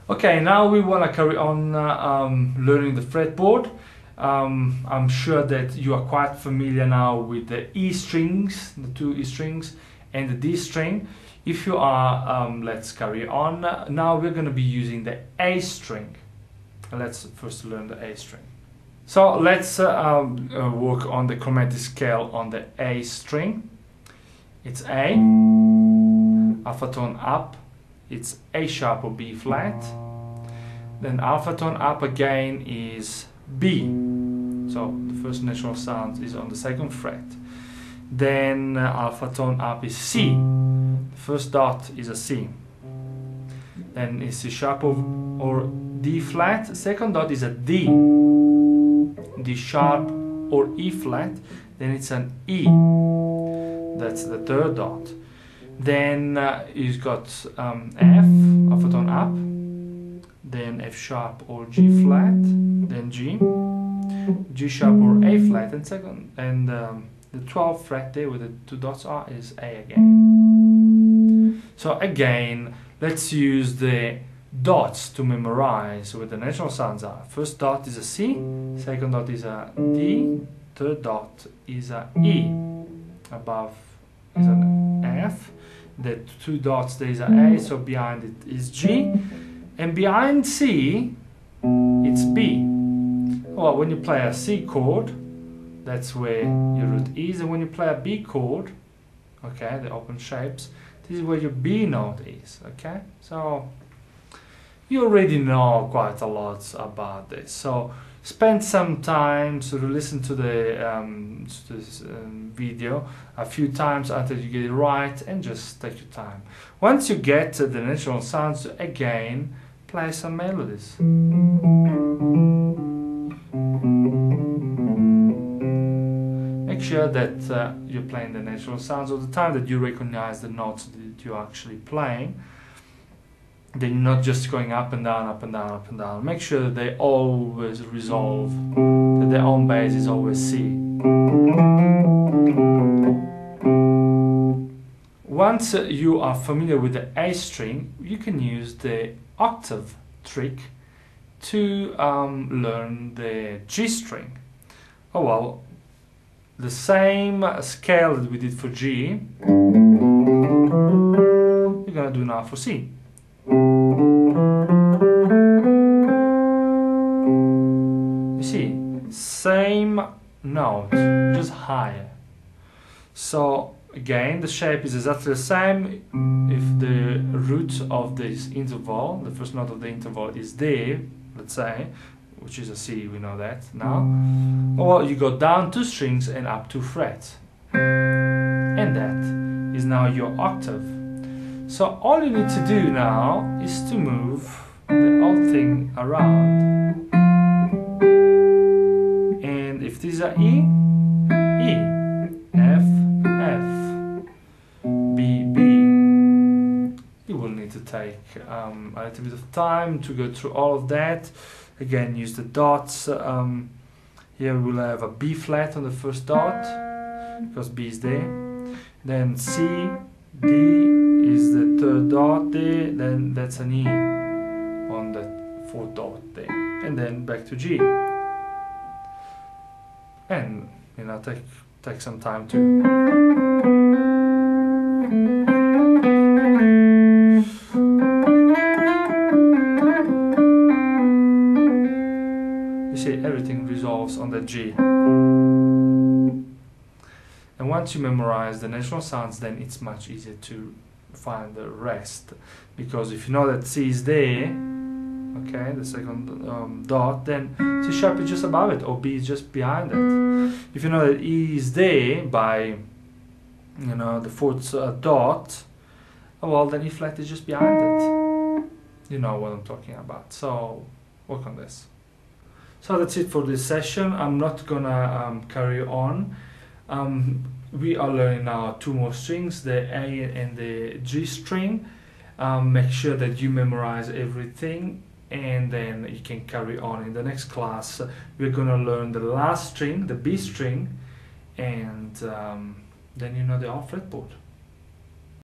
Okay, now we want to carry on learning the fretboard. I'm sure that you are quite familiar now with the E strings, the two E strings, and the D string. If you are, let's carry on. Now we're going to be using the A string. Let's first learn the A string. So let's work on the chromatic scale on the A string. It's A, alpha tone up, it's A sharp or B flat. Then alpha tone up again is B. So the first natural sound is on the second fret. Then alpha tone up is C. The first dot is a C. Then it's C sharp or D flat. Second dot is a D. D sharp or E flat. Then it's an E. That's the third dot. Then you've got F, alpha tone up. Then F sharp or G flat. Then G. G sharp or A flat. And second and the 12th fret there where the two dots are is A again. So again, let's use the dots to memorize where the natural sounds are. First dot is a C, second dot is a D, third dot is a E, above is an F, the two dots there is a A, so behind it is G, and behind C it's B. Well, when you play a C chord, that's where your root is, and when you play a B chord, okay, the open shapes, this is where your B note is, okay? So you already know quite a lot about this. So spend some time to listen to this video a few times until you get it right, and just take your time. Once you get the natural sounds, again, play some melodies. Make sure that you're playing the natural sounds all the time, that you recognize the notes that you're actually playing. Then you're not just going up and down, up and down, up and down. Make sure that they always resolve, that their own bass is always C. Once you are familiar with the A string, you can use the octave trick to learn the G string. Oh well, the same scale that we did for G, we're gonna do now for C. You see, same note, just higher. So again, the shape is exactly the same. If the root of this interval, the first note of the interval is there, let's say, which is a C, we know that now. Or you go down 2 strings and up 2 frets. And that is now your octave. So all you need to do now is to move the whole thing around. And if this is a E, E, F, F, B, B. You will need to take a little bit of time to go through all of that. Again, use the dots. Here we will have a B flat on the first dot, because B is there. Then C, D is the third dot there, then that's an E on the fourth dot there. And then back to G. And, you know, take some time to everything resolves on the G. And once you memorize the natural sounds, then it's much easier to find the rest, because if you know that C is there, okay, the second dot, then C sharp is just above it, or B is just behind it. If you know that E is there by, you know, the fourth dot, well, then E flat is just behind it. You know what I'm talking about. So work on this. So that's it for this session. I'm not gonna carry on. We are learning now 2 more strings, the A and the G string. Make sure that you memorize everything, and then you can carry on. In the next class, we're gonna learn the last string, the B string, and then you know the whole fretboard.